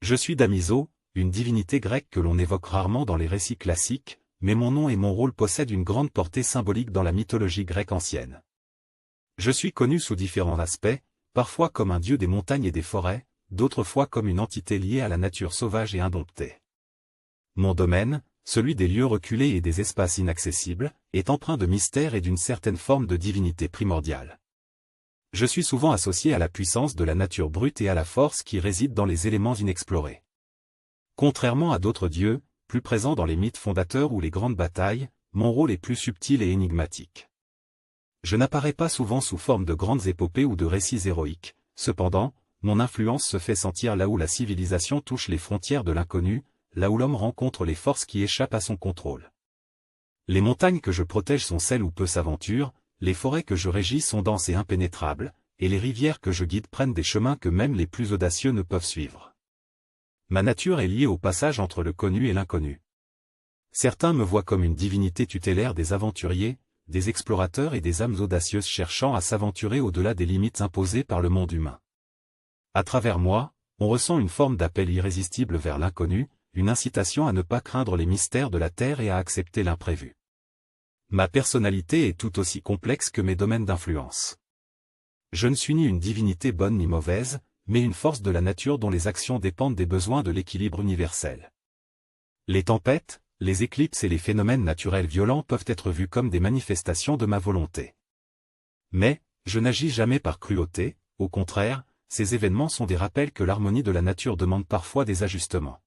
Je suis Damiso, une divinité grecque que l'on évoque rarement dans les récits classiques, mais mon nom et mon rôle possèdent une grande portée symbolique dans la mythologie grecque ancienne. Je suis connu sous différents aspects, parfois comme un dieu des montagnes et des forêts, d'autres fois comme une entité liée à la nature sauvage et indomptée. Mon domaine, celui des lieux reculés et des espaces inaccessibles, est empreint de mystère et d'une certaine forme de divinité primordiale. Je suis souvent associé à la puissance de la nature brute et à la force qui réside dans les éléments inexplorés. Contrairement à d'autres dieux, plus présents dans les mythes fondateurs ou les grandes batailles, mon rôle est plus subtil et énigmatique. Je n'apparais pas souvent sous forme de grandes épopées ou de récits héroïques, cependant, mon influence se fait sentir là où la civilisation touche les frontières de l'inconnu, là où l'homme rencontre les forces qui échappent à son contrôle. Les montagnes que je protège sont celles où peu s'aventure, les forêts que je régis sont denses et impénétrables, et les rivières que je guide prennent des chemins que même les plus audacieux ne peuvent suivre. Ma nature est liée au passage entre le connu et l'inconnu. Certains me voient comme une divinité tutélaire des aventuriers, des explorateurs et des âmes audacieuses cherchant à s'aventurer au-delà des limites imposées par le monde humain. À travers moi, on ressent une forme d'appel irrésistible vers l'inconnu, une incitation à ne pas craindre les mystères de la terre et à accepter l'imprévu. Ma personnalité est tout aussi complexe que mes domaines d'influence. Je ne suis ni une divinité bonne ni mauvaise, mais une force de la nature dont les actions dépendent des besoins de l'équilibre universel. Les tempêtes, les éclipses et les phénomènes naturels violents peuvent être vus comme des manifestations de ma volonté. Mais, je n'agis jamais par cruauté, au contraire, ces événements sont des rappels que l'harmonie de la nature demande parfois des ajustements.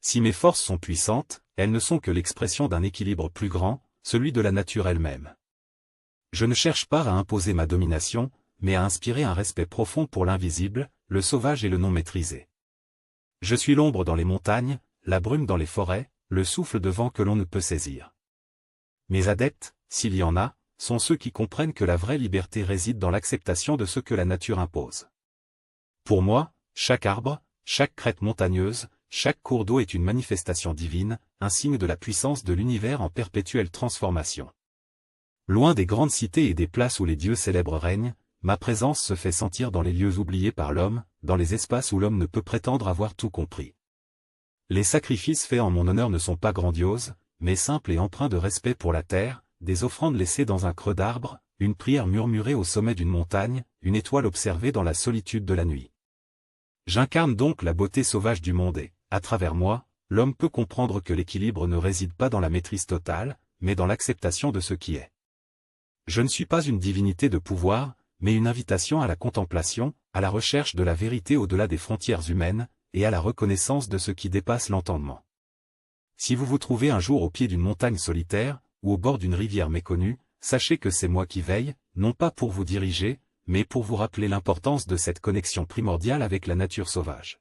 Si mes forces sont puissantes, elles ne sont que l'expression d'un équilibre plus grand, celui de la nature elle-même. Je ne cherche pas à imposer ma domination, mais à inspirer un respect profond pour l'invisible, le sauvage et le non maîtrisé. Je suis l'ombre dans les montagnes, la brume dans les forêts, le souffle de vent que l'on ne peut saisir. Mes adeptes, s'il y en a, sont ceux qui comprennent que la vraie liberté réside dans l'acceptation de ce que la nature impose. Pour moi, chaque arbre, chaque crête montagneuse, chaque cours d'eau est une manifestation divine, un signe de la puissance de l'univers en perpétuelle transformation. Loin des grandes cités et des places où les dieux célèbres règnent, ma présence se fait sentir dans les lieux oubliés par l'homme, dans les espaces où l'homme ne peut prétendre avoir tout compris. Les sacrifices faits en mon honneur ne sont pas grandioses, mais simples et empreints de respect pour la terre, des offrandes laissées dans un creux d'arbre, une prière murmurée au sommet d'une montagne, une étoile observée dans la solitude de la nuit. J'incarne donc la beauté sauvage du monde et, à travers moi, l'homme peut comprendre que l'équilibre ne réside pas dans la maîtrise totale, mais dans l'acceptation de ce qui est. Je ne suis pas une divinité de pouvoir, mais une invitation à la contemplation, à la recherche de la vérité au-delà des frontières humaines, et à la reconnaissance de ce qui dépasse l'entendement. Si vous vous trouvez un jour au pied d'une montagne solitaire, ou au bord d'une rivière méconnue, sachez que c'est moi qui veille, non pas pour vous diriger, mais pour vous rappeler l'importance de cette connexion primordiale avec la nature sauvage.